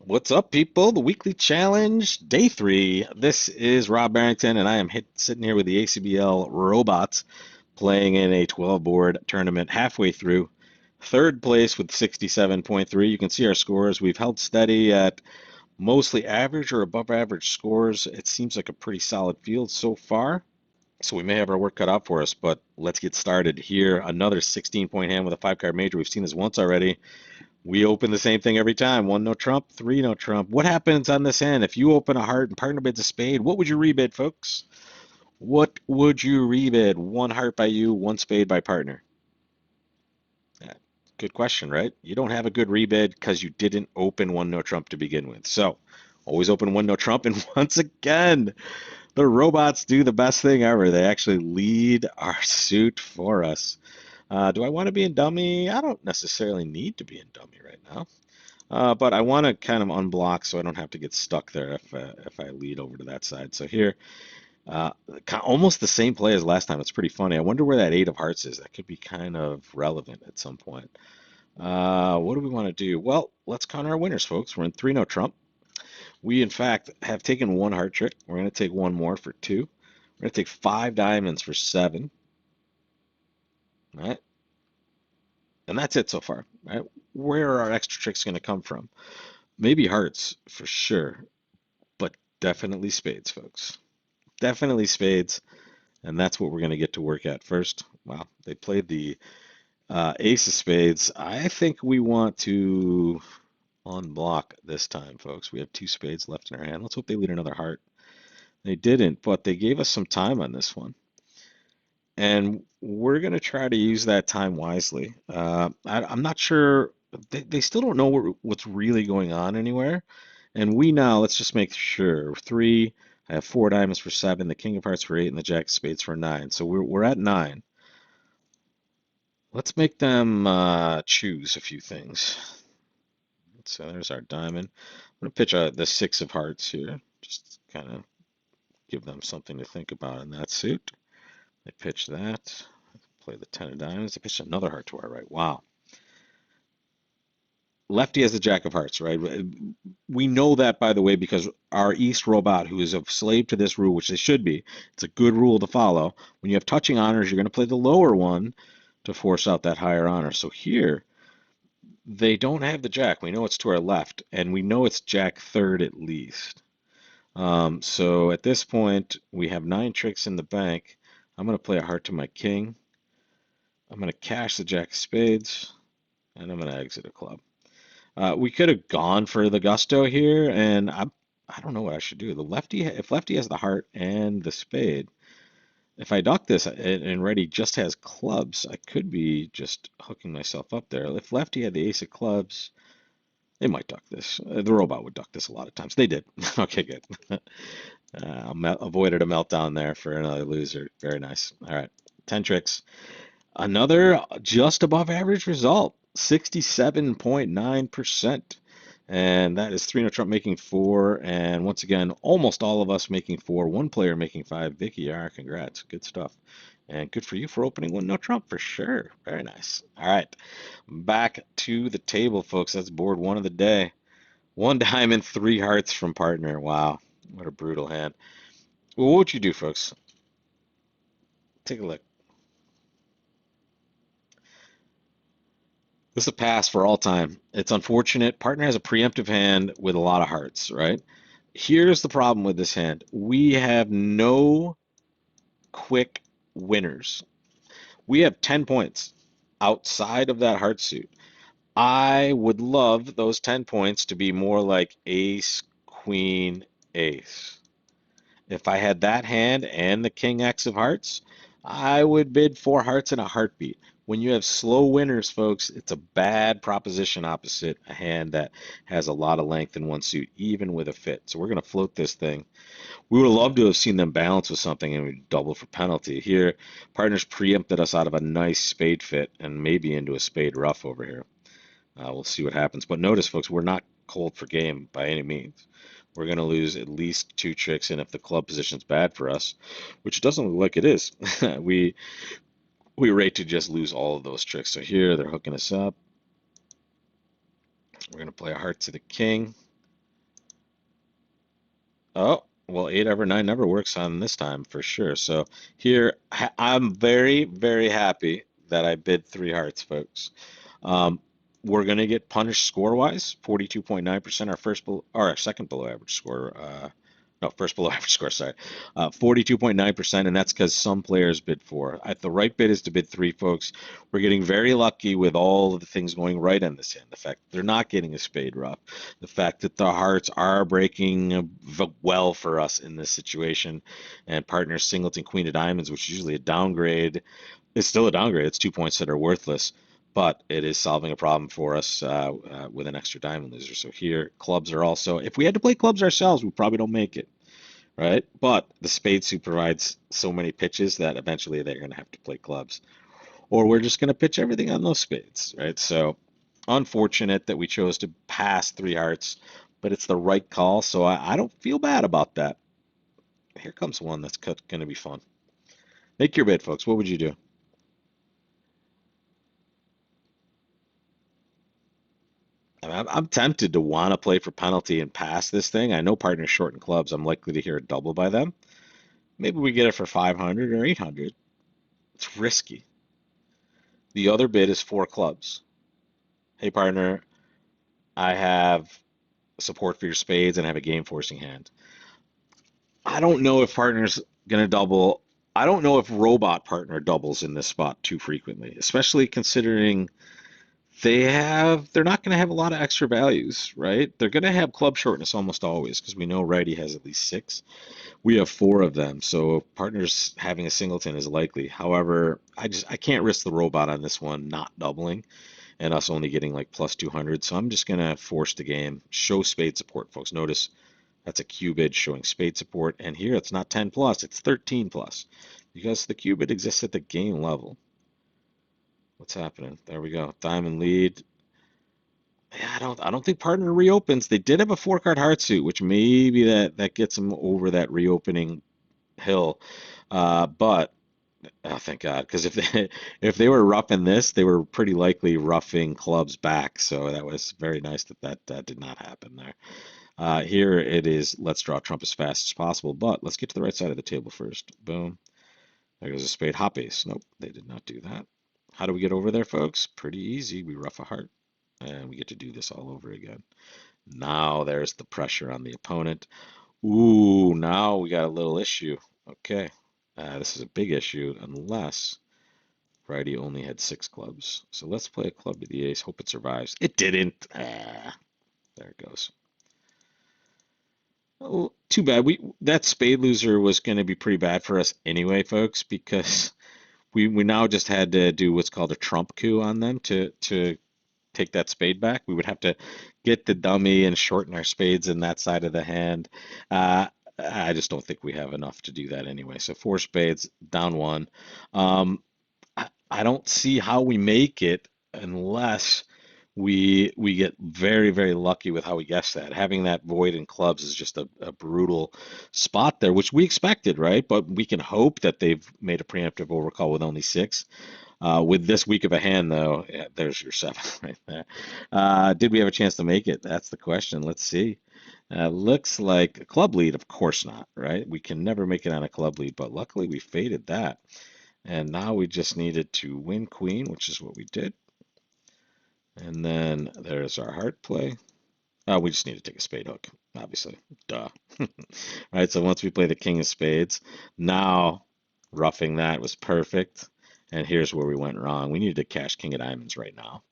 What's up, people? The weekly challenge, day three. This is Rob Barrington, and I am sitting here with the ACBL Robots playing in a 12 board tournament halfway through. Third place with 67.3. You can see our scores. We've held steady at mostly average or above average scores. It seems like a pretty solid field so far. So we may have our work cut out for us, but let's get started here. Another 16-point hand with a five card major. We've seen this once already. We open the same thing every time. One no trump, three no trump. What happens on this end? If you open a heart and partner bids a spade, what would you rebid, folks? What would you rebid? One heart by you, one spade by partner. Yeah, good question, right? You don't have a good rebid because you didn't open one no trump to begin with. So always open one no trump. And once again, the robots do the best thing ever. They actually lead our suit for us. Do I want to be in dummy? I don't necessarily need to be in dummy right now. But I want to kind of unblock so I don't have to get stuck there if I lead over to that side. So here, almost the same play as last time. It's pretty funny. I wonder where that eight of hearts is. That could be kind of relevant at some point. What do we want to do? Well, let's count our winners, folks. We're in three no trump. We in fact have taken one heart trick. We're going to take one more for two. We're going to take five diamonds for seven. All right, and that's it so far. All right, where are our extra tricks going to come from? Maybe hearts for sure, but definitely spades, folks. Definitely spades, and that's what we're going to get to work at first. Wow, they played the ace of spades. I think we want to unblock this time, folks. We have two spades left in our hand. Let's hope they lead another heart. They didn't, but they gave us some time on this one. And we're going to try to use that time wisely. I'm not sure. They still don't know what's really going on anywhere. And we now, let's just make sure. Three, I have four diamonds for seven, the king of hearts for eight, and the jack of spades for nine. So we're at nine. Let's make them choose a few things. So there's our diamond. I'm going to pitch the six of hearts here. Just kind of give them something to think about in that suit. They pitch that. Play the ten of diamonds. They pitch another heart to our right. Wow. Lefty has the jack of hearts, right? We know that, by the way, because our East robot, who is a slave to this rule, which they should be, it's a good rule to follow. When you have touching honors, you're going to play the lower one to force out that higher honor. So here, they don't have the jack. We know it's to our left, and we know it's jack third at least. So at this point, we have nine tricks in the bank. I'm going to play a heart to my king. I'm going to cash the jack of spades, and I'm going to exit a club. We could have gone for the gusto here, and I don't know what I should do. The lefty, if lefty has the heart and the spade, if I duck this and ready just has clubs, I could be just hooking myself up there. If lefty had the ace of clubs, they might duck this. The robot would duck this a lot of times. They did. Okay, good. Avoided a meltdown there for another loser. Very nice. All right, 10 tricks. Another just above average result, 67.9%. And that is 3 no Trump making four. And once again, almost all of us making four. One player making five. Vicky Yara, congrats. Good stuff. And good for you for opening one no Trump for sure. Very nice. All right. Back to the table, folks. That's board one of the day. One diamond, three hearts from partner. Wow. What a brutal hand. Well, what would you do, folks? Take a look. This is a pass for all time. It's unfortunate. Partner has a preemptive hand with a lot of hearts, right? Here's the problem with this hand. We have no quick winners. We have 10 points outside of that heart suit. I would love those 10 points to be more like ace, queen, ace. If I had that hand and the king X of hearts, I would bid four hearts in a heartbeat. When you have slow winners, folks, it's a bad proposition opposite a hand that has a lot of length in one suit, even with a fit. So we're going to float this thing. We would have loved to have seen them balance with something and we double for penalty. Here, partners preempted us out of a nice spade fit and maybe into a spade rough over here. We'll see what happens. But notice, folks, we're not cold for game by any means. We're going to lose at least two tricks, and if the club position's bad for us, which doesn't look like it is, we we rate to just lose all of those tricks. So here they're hooking us up. We're going to play a heart to the king. Oh, well, 8 over 9 never works on this time for sure. So here, I'm very, very happy that I bid 3 hearts, folks. Um, we're going to get punished score-wise, 42.9%, our or our second below average score. No, first below average score, sorry. 42.9%, and that's because some players bid 4. The right bid is to bid 3, folks. We're getting very lucky with all of the things going right on this hand. The fact that they're not getting a spade rough, the fact that the hearts are breaking well for us in this situation, and partner singleton queen of diamonds, which is usually a downgrade, is still a downgrade. It's 2 points that are worthless, but it is solving a problem for us with an extra diamond loser. So here, clubs are also, if we had to play clubs ourselves, we probably don't make it, right? But the spade suit provides so many pitches that eventually they're going to have to play clubs, or we're just going to pitch everything on those spades, right? So unfortunate that we chose to pass 3 hearts, but it's the right call, so I don't feel bad about that. Here comes one that's going to be fun. Make your bid, folks. What would you do? I'm tempted to want to play for penalty and pass this thing. I know partners short in clubs. I'm likely to hear a double by them. Maybe we get it for 500 or 800. It's risky. The other bid is 4 clubs. Hey, partner, I have support for your spades and have a game forcing hand. I don't know if partner's going to double. I don't know if robot partner doubles in this spot too frequently, especially considering they're not going to have a lot of extra values, right? They're going to have club shortness almost always because we know righty has at least 6. We have 4 of them, so partners having a singleton is likely. However, I can't risk the robot on this one not doubling and us only getting like plus 200. So I'm just gonna force the game. Show spade support, folks. Notice that's a Q bid showing spade support, and here it's not 10 plus, it's 13 plus because the Q bid exists at the game level. What's happening? There we go. Diamond lead. Yeah, I don't think partner reopens. They did have a 4 card heart suit, which maybe that gets them over that reopening hill. But oh, thank God, because if they if they were roughing this, they were pretty likely roughing clubs back. So that was very nice that did not happen there. Here it is. Let's draw trump as fast as possible, but let's get to the right side of the table first. Boom. There goes a spade hop ace. Nope, they did not do that. How do we get over there, folks? Pretty easy. We rough a heart, and we get to do this all over again. Now there's the pressure on the opponent. Ooh, now we got a little issue. Okay. This is a big issue unless righty only had 6 clubs. So let's play a club to the ace. Hope it survives. It didn't. There it goes. Oh, too bad. That spade loser was going to be pretty bad for us anyway, folks, because we now just had to do what's called a trump coup on them to take that spade back. We would have to get the dummy and shorten our spades in that side of the hand. I just don't think we have enough to do that anyway. So 4 spades, down 1. I don't see how we make it unless we get very, very lucky with how we guess that. Having that void in clubs is just a brutal spot there, which we expected, right? But we can hope that they've made a preemptive overcall with only 6. With this weak of a hand, though, yeah, there's your 7 right there. Did we have a chance to make it? That's the question. Let's see. Looks like a club lead, of course not, right? We can never make it on a club lead, but luckily we faded that. And now we just needed to win queen, which is what we did. And then there's our heart play. Oh, we just need to take a spade hook, obviously. Duh. All right, so once we play the king of spades, now roughing that was perfect. And here's where we went wrong. We needed to cash king of diamonds right now.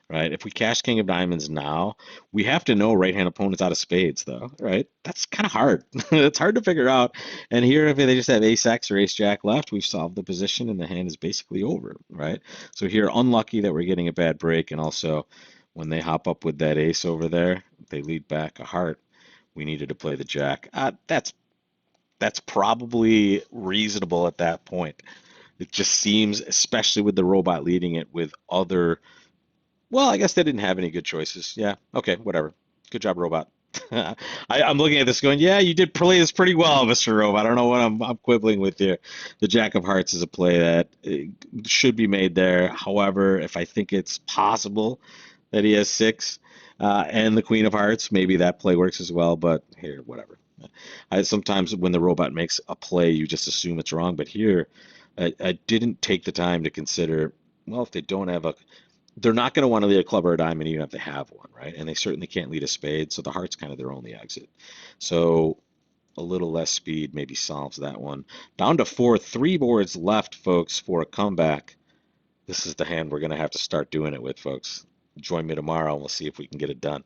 Right? If we cash king of diamonds now, we have to know right-hand opponents out of spades, though, right? That's kind of hard. It's hard to figure out. And here, if they just have ace X or ace Jack left, we've solved the position, and the hand is basically over, right? So here, unlucky that we're getting a bad break, and also when they hop up with that ace over there, they lead back a heart. We needed to play the jack. That's probably reasonable at that point. It just seems, especially with the robot leading it with other well, I guess they didn't have any good choices. Yeah. Okay. Whatever. Good job, Robot. I'm looking at this going, yeah, you did play this pretty well, Mr. Robot. I don't know what I'm quibbling with here. The Jack of Hearts is a play that should be made there. However, if I think it's possible that he has 6 and the Queen of Hearts, maybe that play works as well. But here, whatever. Sometimes when the robot makes a play, you just assume it's wrong. But here, I didn't take the time to consider, well, if they don't have a, they're not going to want to lead a club or a diamond even if they have one, right? And they certainly can't lead a spade, so the heart's kind of their only exit. So a little less speed maybe solves that one. Down to four, three boards left, folks, for a comeback. This is the hand we're going to have to start doing it with, folks. Join me tomorrow and we'll see if we can get it done.